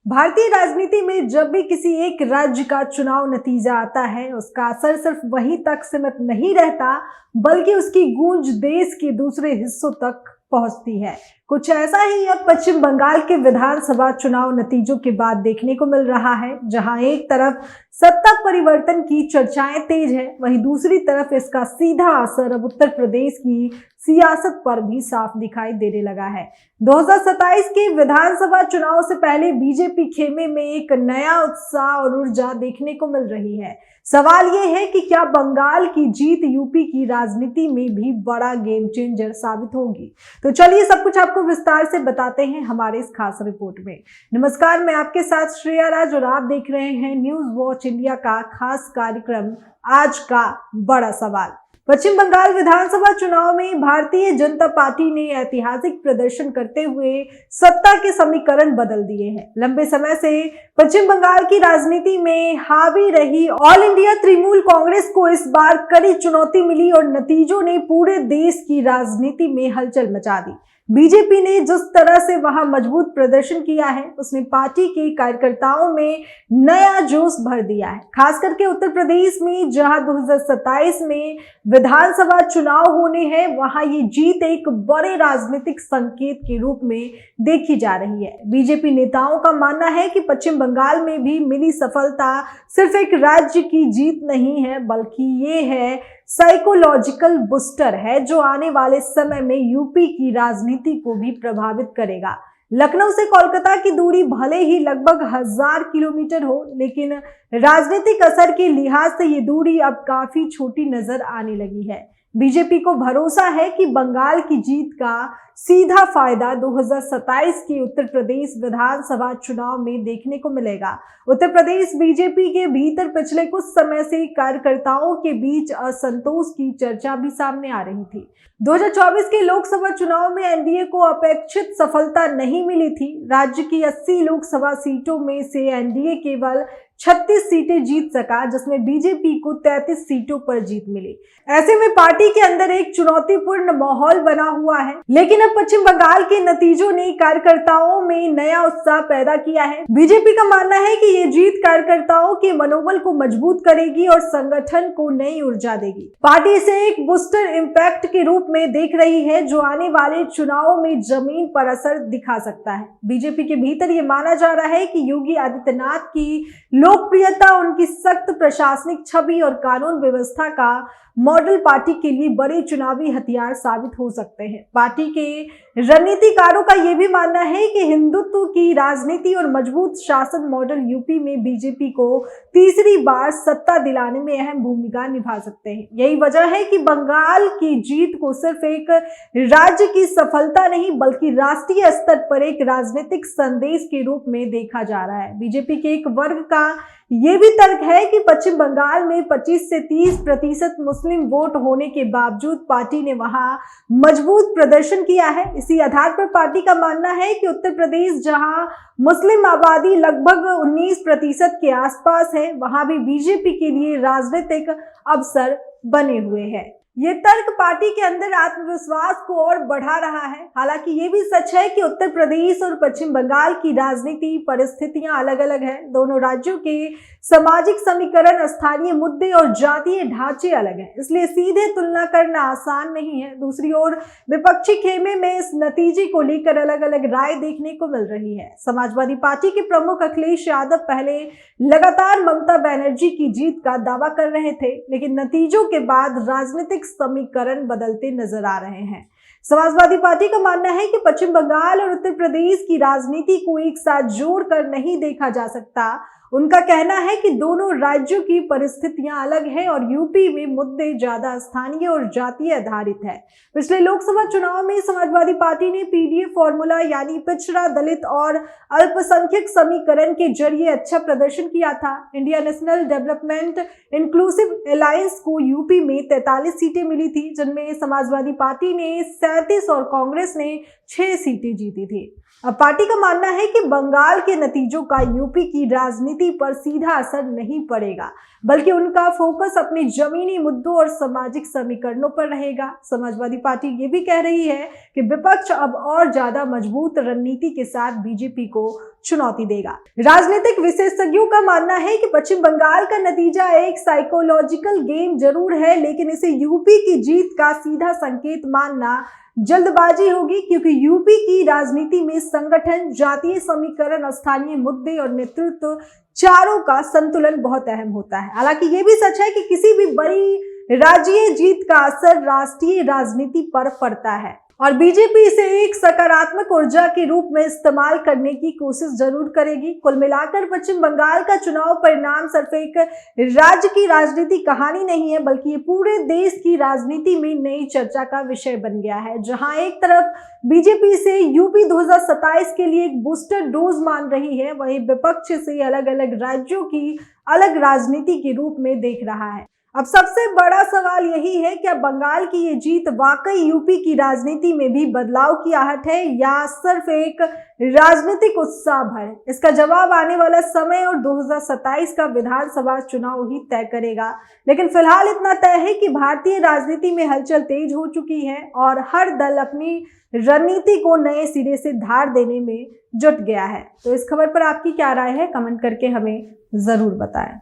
भारतीय राजनीति में जब भी किसी एक राज्य का चुनाव नतीजा आता है, उसका असर सिर्फ वहीं तक सीमित नहीं रहता, बल्कि उसकी गूंज देश के दूसरे हिस्सों तक पहुंचती है। कुछ ऐसा ही अब पश्चिम बंगाल के विधानसभा चुनाव नतीजों के बाद देखने को मिल रहा है, जहां एक तरफ सत्ता परिवर्तन की चर्चाएं तेज है, वहीं दूसरी तरफ इसका सीधा असर अब उत्तर प्रदेश की सियासत पर भी साफ दिखाई देने लगा है। 2027 के विधानसभा चुनाव से पहले बीजेपी खेमे में एक नया उत्साह और ऊर्जा देखने को मिल रही है। सवाल यह है कि क्या बंगाल की जीत यूपी की राजनीति में भी बड़ा गेम चेंजर साबित होगी? तो चलिए सब कुछ आपको विस्तार से बताते हैं हमारे इस खास रिपोर्ट में। नमस्कार, मैं आपके साथ श्रेया राज और आप देख रहे हैं न्यूज वॉच इंडिया का खास कार्यक्रम आज का बड़ा सवाल। पश्चिम बंगाल विधानसभा चुनाव में भारतीय जनता पार्टी ने ऐतिहासिक प्रदर्शन करते हुए सत्ता के समीकरण बदल दिए हैं। लंबे समय से पश्चिम बंगाल की राजनीति में हावी रही ऑल इंडिया तृणमूल कांग्रेस को इस बार कड़ी चुनौती मिली और नतीजों ने पूरे देश की राजनीति में हलचल मचा दी। बीजेपी ने जिस तरह से वहां मजबूत प्रदर्शन किया है, उसने पार्टी के कार्यकर्ताओं में नया जोश भर दिया है। खास करके उत्तर प्रदेश में जहां 2027 में विधानसभा चुनाव होने हैं, वहां ये जीत एक बड़े राजनीतिक संकेत के रूप में देखी जा रही है। बीजेपी नेताओं का मानना है कि पश्चिम बंगाल में भी मिली सफलता सिर्फ एक राज्य की जीत नहीं है, बल्कि ये है साइकोलॉजिकल बूस्टर है जो आने वाले समय में यूपी की राजनीति को भी प्रभावित करेगा। लखनऊ से कोलकाता की दूरी भले ही लगभग 1000 किलोमीटर हो, लेकिन राजनीतिक असर के लिहाज से ये दूरी अब काफी छोटी नजर आने लगी है। बीजेपी को भरोसा है कि बंगाल की जीत का सीधा फायदा 2027 के उत्तर प्रदेश विधानसभा चुनाव में देखने को मिलेगा। उत्तर प्रदेश बीजेपी के भीतर पिछले कुछ समय से कार्यकर्ताओं के बीच असंतोष की चर्चा भी सामने आ रही थी। 2024 के लोकसभा चुनाव में एनडीए को अपेक्षित सफलता नहीं मिली थी। राज्य की 80 लोकसभा सीटों में से एनडीए केवल 36 सीटें जीत सका, जिसमें बीजेपी को 33 सीटों पर जीत मिली। ऐसे में पार्टी के अंदर एक चुनौतीपूर्ण माहौल बना हुआ है, लेकिन अब पश्चिम बंगाल के नतीजों ने कार्यकर्ताओं में नया उत्साह पैदा किया है। बीजेपी का मानना है कि ये जीत कार्यकर्ताओं के मनोबल को मजबूत करेगी और संगठन को नई ऊर्जा देगी। पार्टी इसे एक बूस्टर इम्पैक्ट के रूप में देख रही है, जो आने वाले चुनावों में जमीन पर असर दिखा सकता है। बीजेपी के भीतर ये माना जा रहा है कि योगी आदित्यनाथ की लोकप्रियता, उनकी सख्त प्रशासनिक छवि और कानून व्यवस्था का मॉडल पार्टी के लिए बड़े चुनावी हथियार साबित हो सकते हैं। पार्टी के रणनीतिकारों का यह भी मानना है कि हिंदुत्व की राजनीति और मजबूत शासन मॉडल यूपी में बीजेपी को तीसरी बार सत्ता दिलाने में अहम भूमिका निभा सकते हैं। यही वजह है कि बंगाल की जीत को सिर्फ एक राज्य की सफलता नहीं, बल्कि राष्ट्रीय स्तर पर एक राजनीतिक संदेश के रूप में देखा जा रहा है। बीजेपी के एक वर्ग का ये भी तर्क है कि पश्चिम बंगाल में 25 से 30% मुस्लिम वोट होने के बावजूद पार्टी ने वहां मजबूत प्रदर्शन किया है। इसी आधार पर पार्टी का मानना है कि उत्तर प्रदेश, जहां मुस्लिम आबादी लगभग 19% के आसपास है, वहां भी बीजेपी के लिए राजनीतिक अवसर बने हुए हैं। ये तर्क पार्टी के अंदर आत्मविश्वास को और बढ़ा रहा है। हालांकि ये भी सच है कि उत्तर प्रदेश और पश्चिम बंगाल की राजनीति परिस्थितियां अलग अलग हैं। दोनों राज्यों के सामाजिक समीकरण, स्थानीय मुद्दे और जातीय ढांचे अलग हैं, इसलिए सीधे तुलना करना आसान नहीं है। दूसरी ओर विपक्षी खेमे में इस नतीजे को लेकर अलग अलग राय देखने को मिल रही है। समाजवादी पार्टी के प्रमुख अखिलेश यादव पहले लगातार ममता बनर्जी की जीत का दावा कर रहे थे, लेकिन नतीजों के बाद राजनीतिक समीकरण बदलते नजर आ रहे हैं। समाजवादी पार्टी का मानना है कि पश्चिम बंगाल और उत्तर प्रदेश की राजनीति को एक साथ जोड़कर नहीं देखा जा सकता। उनका कहना है कि दोनों राज्यों की परिस्थितियां अलग हैं और यूपी में मुद्दे ज्यादा स्थानीय और जातीय आधारित है। पिछले लोकसभा चुनाव में समाजवादी पार्टी ने पीडीएफ फॉर्मूला यानी पिछड़ा, दलित और अल्पसंख्यक समीकरण के जरिए अच्छा प्रदर्शन किया था। India national development inclusive alliance को यूपी में 43 सीटें मिली थी, जिनमें समाजवादी पार्टी ने 37 और कांग्रेस ने 6 सीटें जीती थी। अब पार्टी का मानना है कि बंगाल के नतीजों का यूपी की राजनीति राजनीति पर सीधा असर नहीं पड़ेगा, बल्कि उनका फोकस अपने जमीनी मुद्दों और सामाजिक समीकरणों पर रहेगा। समाजवादी पार्टी ये भी कह रही है कि विपक्ष अब और ज्यादा मजबूत रणनीति के साथ बीजेपी को चुनौती देगा। राजनीतिक विशेषज्ञों का मानना है कि पश्चिम बंगाल का नतीजा एक साइकोलॉजिकल गेम जरूर है, लेकिन इसे यूपी की जीत का सीधा संकेत मानना जल्दबाजी होगी, क्योंकि यूपी की राजनीति में संगठन, जातीय समीकरण, स्थानीय मुद्दे और नेतृत्व चारों का संतुलन बहुत अहम होता है। हालांकि ये भी सच है कि किसी भी बड़ी राज्यीय जीत का असर राष्ट्रीय राजनीति पर पड़ता है और बीजेपी इसे एक सकारात्मक ऊर्जा के रूप में इस्तेमाल करने की कोशिश जरूर करेगी। कुल मिलाकर पश्चिम बंगाल का चुनाव परिणाम सिर्फ एक राज्य की राजनीतिक कहानी नहीं है, बल्कि ये पूरे देश की राजनीति में नई चर्चा का विषय बन गया है। जहां एक तरफ बीजेपी से यूपी 2027 के लिए एक बूस्टर डोज मान रही है, वहीं विपक्ष से अलग अलग राज्यों की अलग राजनीति के रूप में देख रहा है। अब सबसे बड़ा सवाल यही है कि अब बंगाल की ये जीत वाकई यूपी की राजनीति में भी बदलाव की आहट है या सिर्फ एक राजनीतिक उत्साह है। इसका जवाब आने वाला समय और 2027 का विधानसभा चुनाव ही तय करेगा। लेकिन फिलहाल इतना तय है कि भारतीय राजनीति में हलचल तेज हो चुकी है और हर दल अपनी रणनीति को नए सिरे से धार देने में जुट गया है। तो इस खबर पर आपकी क्या राय है, कमेंट करके हमें जरूर बताएं।